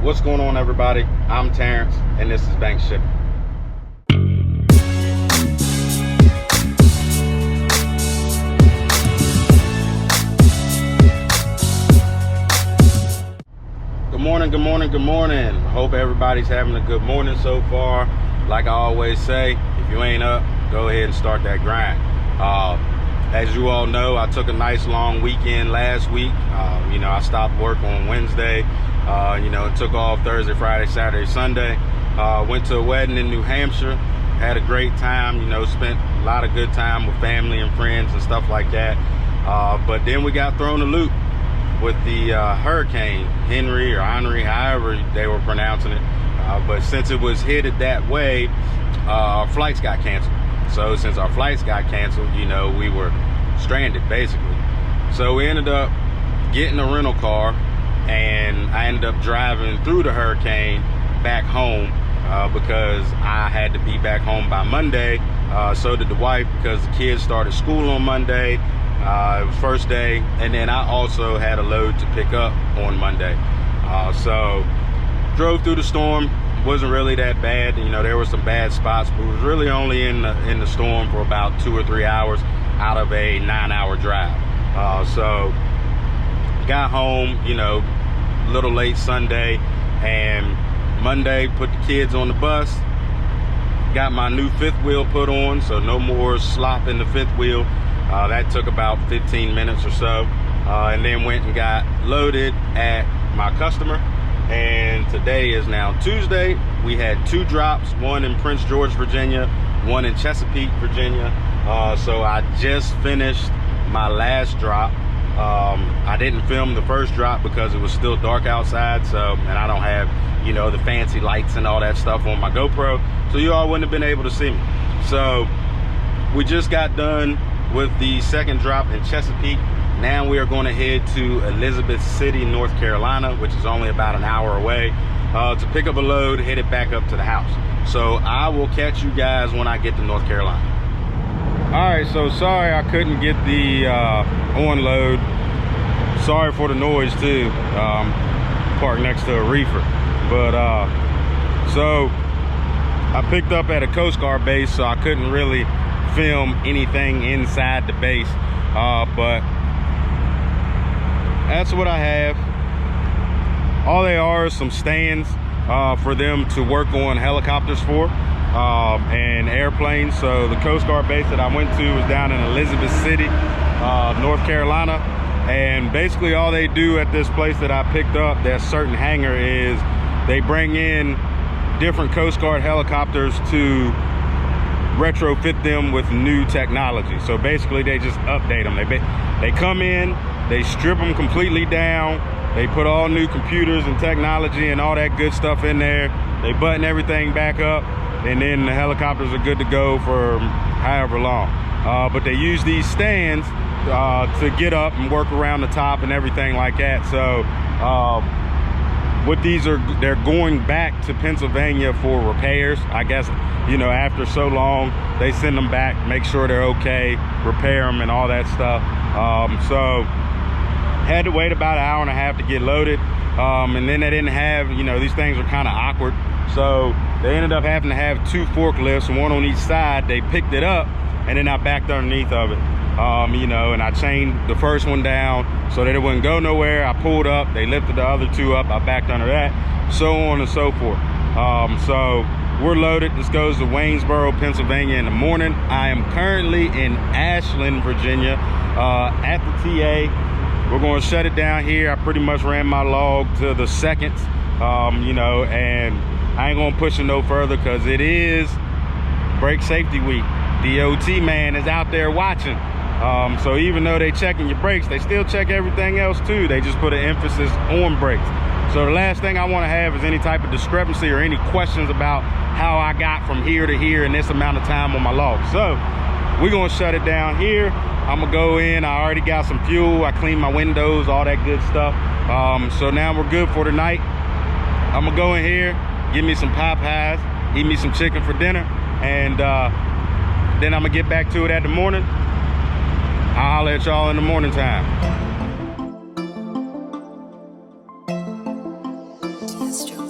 What's going on, everybody? I'm Terrence, and this is Bank Shipping. Good morning. Hope everybody's having a good morning so far. Like I always say, if you ain't up, go ahead and start that grind. As you all know, I took a nice long weekend last week. I stopped work on Wednesday, took off Thursday, Friday, Saturday, Sunday. Went to a wedding in New Hampshire, had a great time, spent a lot of good time with family and friends and stuff like that. But then we got thrown a loop with the hurricane, Henry, however they were pronouncing it. But since it was headed that way, our flights got canceled. So since our flights got canceled, we were stranded basically. So we ended up getting a rental car, and I ended up driving through the hurricane back home because I had to be back home by Monday. So did the wife, because the kids started school on Monday. It was first day, and then I also had a load to pick up on Monday. So drove through the storm. Wasn't really that bad. There were some bad spots, but was really only in the storm for about 2 or 3 hours out of a 9-hour drive. So got home, a little late Sunday, and Monday put the kids on the bus. Got my new fifth wheel put on, so no more slop in the fifth wheel. That took about 15 minutes or so, and then went and got loaded at my customer. And today is now Tuesday. We had 2 drops, one in Prince George, Virginia, one in Chesapeake, Virginia. So I just finished my last drop. I didn't film the first drop because it was still dark outside, and I don't have the fancy lights and all that stuff on my GoPro, so you all wouldn't have been able to see me. So we just got done with the second drop in Chesapeake. Now we are going to head to Elizabeth City, North Carolina, which is only about an hour away, to pick up a load, head it back up to the house. So I will catch you guys when I get to North Carolina. All right, so sorry I couldn't get the onload. Sorry for the noise too. Parked next to a reefer. But so I picked up at a Coast Guard base, so I couldn't really film anything inside the base, but that's what I have. All they are is some stands for them to work on helicopters for and airplanes. So the Coast Guard base that I went to was down in Elizabeth City, North Carolina, and basically all they do at this place that I picked up, that certain hangar, is they bring in different Coast Guard helicopters to retrofit them with new technology. So basically they just update them. They come in, they strip them completely down, they put all new computers and technology and all that good stuff in there, they button everything back up, and then the helicopters are good to go for however long. But they use these stands to get up and work around the top and everything like that. So what these are, they're going back to Pennsylvania for repairs, I guess. After so long, they send them back, make sure they're okay, repair them and all that stuff. So had to wait about an hour and a half to get loaded, and then they didn't have, these things are kind of awkward, so they ended up having to have 2 forklifts, one on each side. They picked it up, and then I backed underneath of it, and I chained the first one down so that it wouldn't go nowhere. I pulled up, they lifted the other 2 up, I backed under that, so on and so forth. So we're loaded. This goes to Waynesboro, Pennsylvania in the morning. I am currently in Ashland, Virginia, at the TA. We're going to shut it down here. I pretty much ran my log to the seconds, and I ain't going to push it no further because it is brake safety week. DOT man is out there watching. So even though they checking your brakes, they still check everything else too. They just put an emphasis on brakes. So the last thing I want to have is any type of discrepancy or any questions about how I got from here to here in this amount of time on my log. So we're going to shut it down here. I'm going to go in. I already got some fuel. I cleaned my windows, all that good stuff. So now we're good for the night. I'm going to go in here, give me some pie pies, eat me some chicken for dinner, and then I'm going to get back to it at the morning. I'll holler at y'all in the morning time. It's true.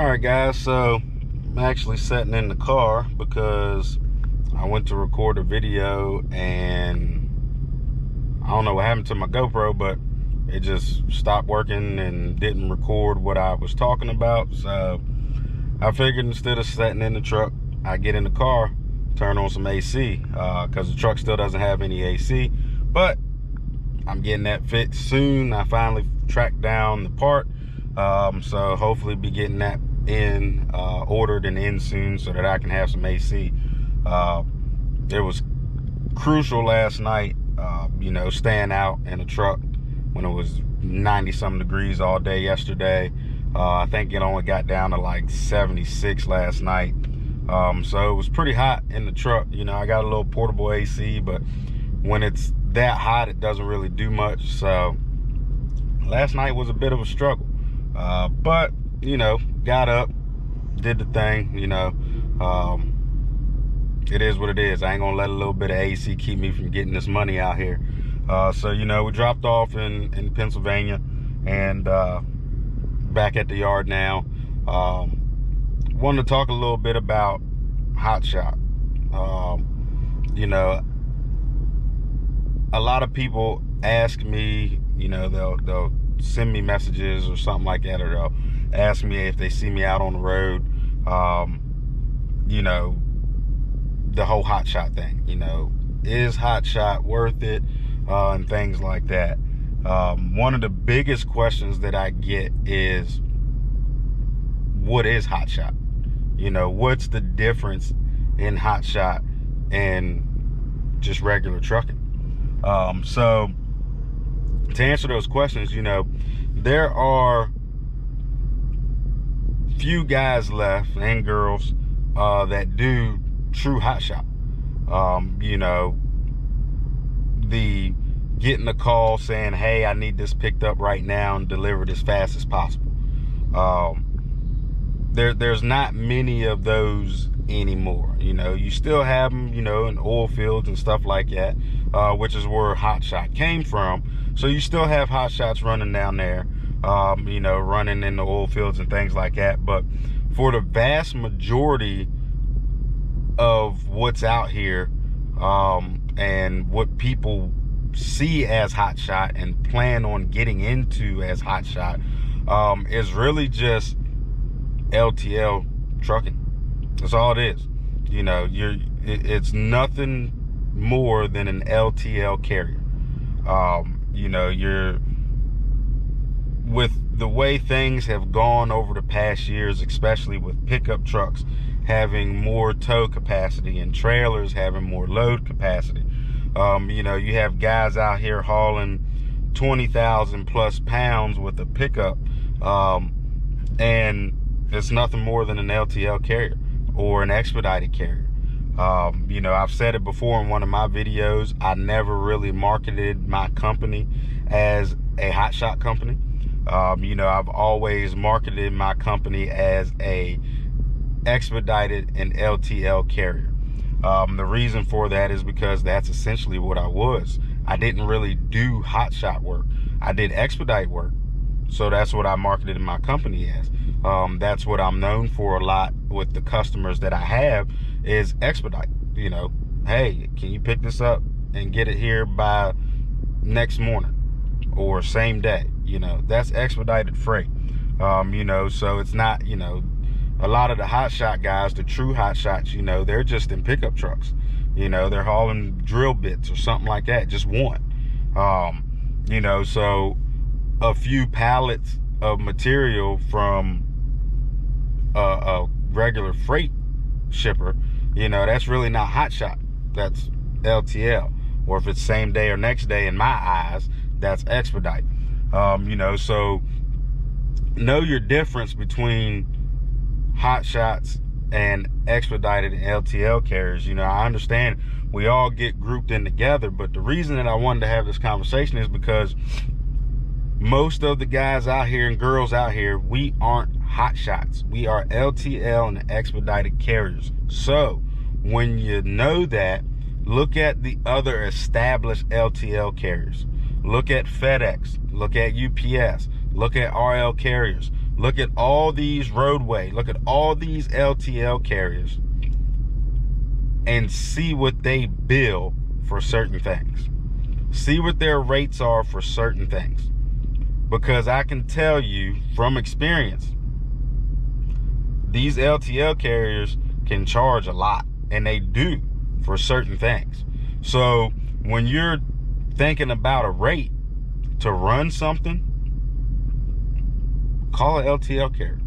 All right, guys, so I'm actually sitting in the car because I went to record a video and I don't know what happened to my GoPro, but it just stopped working and didn't record what I was talking about. So I figured instead of sitting in the truck, I get in the car, turn on some AC, because the truck still doesn't have any AC, but I'm getting that fixed soon. I finally tracked down the part, so hopefully be getting that ordered and in soon so that I can have some AC. It was crucial last night, staying out in the truck when it was 90-something degrees all day yesterday. I think it only got down to like 76 last night. So it was pretty hot in the truck. I got a little portable AC, but when it's that hot, it doesn't really do much. So last night was a bit of a struggle. But, got up, did the thing, it is what it is. I ain't gonna let a little bit of AC keep me from getting this money out here. So, we dropped off in Pennsylvania and back at the yard now. Wanted to talk a little bit about Hotshot. A lot of people ask me, they'll send me messages or something like that, or they'll ask me if they see me out on the road, the whole Hotshot thing, is Hotshot worth it, and things like that. One of the biggest questions that I get is, what is Hotshot? What's the difference in Hotshot and just regular trucking? So to answer those questions, there are few guys left and girls that do true Hotshot. The getting a call saying, hey, I need this picked up right now and delivered as fast as possible. There's not many of those anymore. You still have them, in oil fields and stuff like that, which is where Hotshot came from. So you still have Hotshots running down there, running in the oil fields and things like that. But for the vast majority of what's out here, and what people see as Hotshot and plan on getting into as Hotshot, is really just LTL trucking. That's all it is. It's nothing more than an LTL carrier. You're, with the way things have gone over the past years, especially with pickup trucks having more tow capacity and trailers having more load capacity. You have guys out here hauling 20,000 plus pounds with a pickup, and it's nothing more than an LTL carrier or an expedited carrier. I've said it before in one of my videos, I never really marketed my company as a Hotshot company. I've always marketed my company as a expedited and LTL carrier. The reason for that is because that's essentially what I was. I didn't really do Hotshot work. I did expedite work. So that's what I marketed my company as. That's what I'm known for a lot with the customers that I have, is expedite. Hey, can you pick this up and get it here by next morning or same day? That's expedited freight. So it's not, a lot of the Hotshot guys, the true Hotshots, they're just in pickup trucks. They're hauling drill bits or something like that, just one. So a few pallets of material from a regular freight shipper, that's really not Hotshot. That's LTL. Or if it's same day or next day, in my eyes, that's expedite. So know your difference between Hotshots and expedited and LTL carriers. I understand we all get grouped in together, but the reason that I wanted to have this conversation is because most of the guys out here and girls out here, we aren't Hotshots. We are LTL and expedited carriers. So when you know that, look at the other established LTL carriers. Look at FedEx, look at UPS, look at RL carriers, Look at all these roadway, look at all these LTL carriers and see what they bill for certain things. See what their rates are for certain things. Because I can tell you from experience, these LTL carriers can charge a lot, and they do for certain things. So when you're thinking about a rate to run something, call an LTL carrier.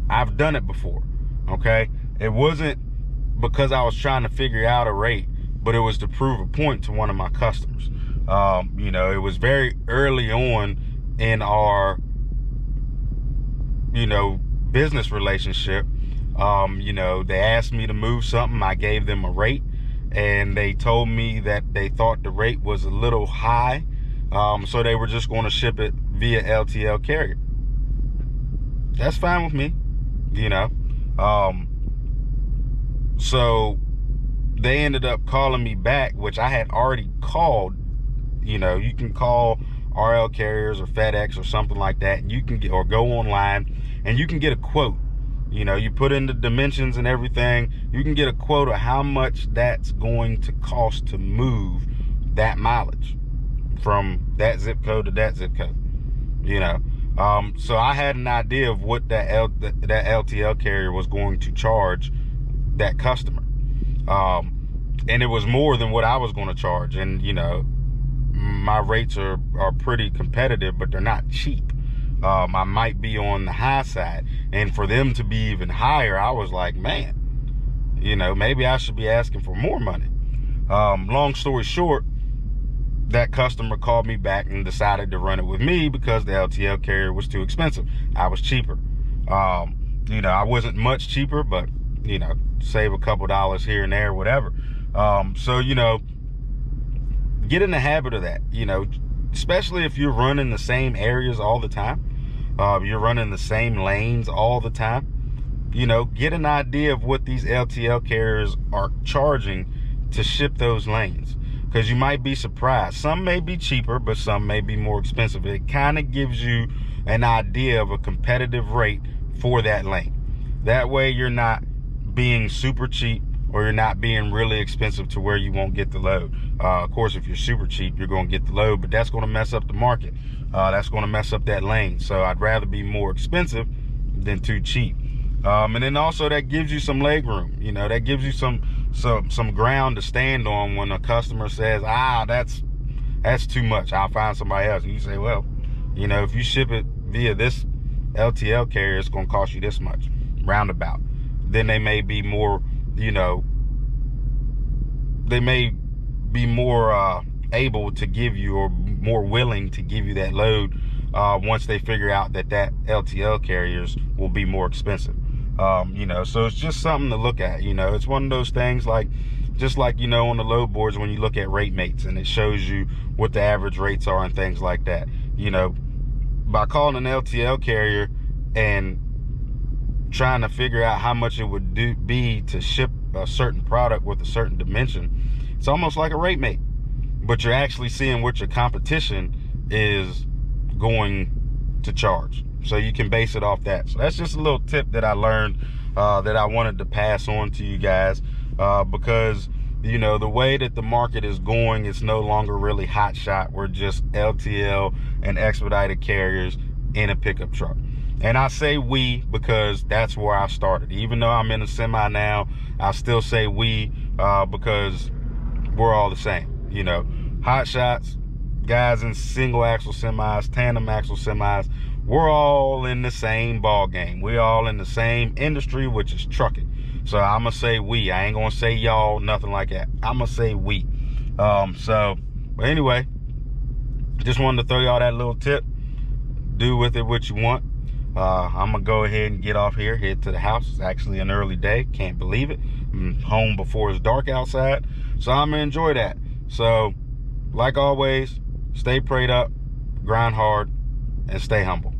I've done it before, okay? It wasn't because I was trying to figure out a rate, but it was to prove a point to one of my customers. You know, it was very early on in our, you know, business relationship. You know, they asked me to move something. I gave them a rate, and they told me that they thought the rate was a little high. So they were just going to ship it via LTL carrier. That's fine with me, you know. So they ended up calling me back, which I had already called. You know, you can call RL carriers or FedEx or something like that, and you can get, or go online and you can get a quote. You know, you put in the dimensions and everything, you can get a quote of how much that's going to cost to move that mileage from that zip code to that zip code, you know. So I had an idea of what that LTL carrier was going to charge that customer. And it was more than what I was going to charge. And, you know, my rates are pretty competitive, but they're not cheap. I might be on the high side. And for them to be even higher, I was like, man, you know, maybe I should be asking for more money. Long story short, that customer called me back and decided to run it with me because the LTL carrier was too expensive. I was cheaper. You know, I wasn't much cheaper, but, you know, save a couple dollars here and there, whatever. So, you know, get in the habit of that, you know, especially if you're running the same areas all the time. You're running the same lanes all the time. You know, get an idea of what these LTL carriers are charging to ship those lanes, because you might be surprised. Some may be cheaper, but some may be more expensive. It kind of gives you an idea of a competitive rate for that lane. That way you're not being super cheap, or you're not being really expensive to where you won't get the load. Of course, if you're super cheap, you're going to get the load, but that's going to mess up the market. That's going to mess up that lane. So I'd rather be more expensive than too cheap. And then also that gives you some leg room. You know, that gives you some ground to stand on when a customer says, that's too much, I'll find somebody else. And you say, well, you know, if you ship it via this LTL carrier, it's going to cost you this much, roundabout. Then they may be more, you know, they may be more able to give you, or more willing to give you that load once they figure out that LTL carriers will be more expensive. You know, so it's just something to look at. You know, it's one of those things, like, just like, you know, on the load boards when you look at rate mates and it shows you what the average rates are and things like that. You know, by calling an LTL carrier and trying to figure out how much it would be to ship a certain product with a certain dimension, it's almost like a rate mate, but you're actually seeing what your competition is going to charge, so you can base it off that. So that's just a little tip that I learned that I wanted to pass on to you guys, because, you know, the way that the market is going, it's no longer really Hotshot. We're just LTL and expedited carriers in a pickup truck. And I say we because that's where I started. Even though I'm in a semi now, I still say we because we're all the same. You know, Hotshots, guys in single axle semis, tandem axle semis, we're all in the same ball game. We're all in the same industry, which is trucking. So I'm gonna say we. I ain't gonna say y'all, nothing like that. I'm gonna say we. But anyway, just wanted to throw y'all that little tip. Do with it what you want. I'm gonna go ahead and get off here, head to the house. It's actually an early day, can't believe it. I'm home before it's dark outside, so I'm gonna enjoy that. So, like always, stay prayed up, grind hard, and stay humble.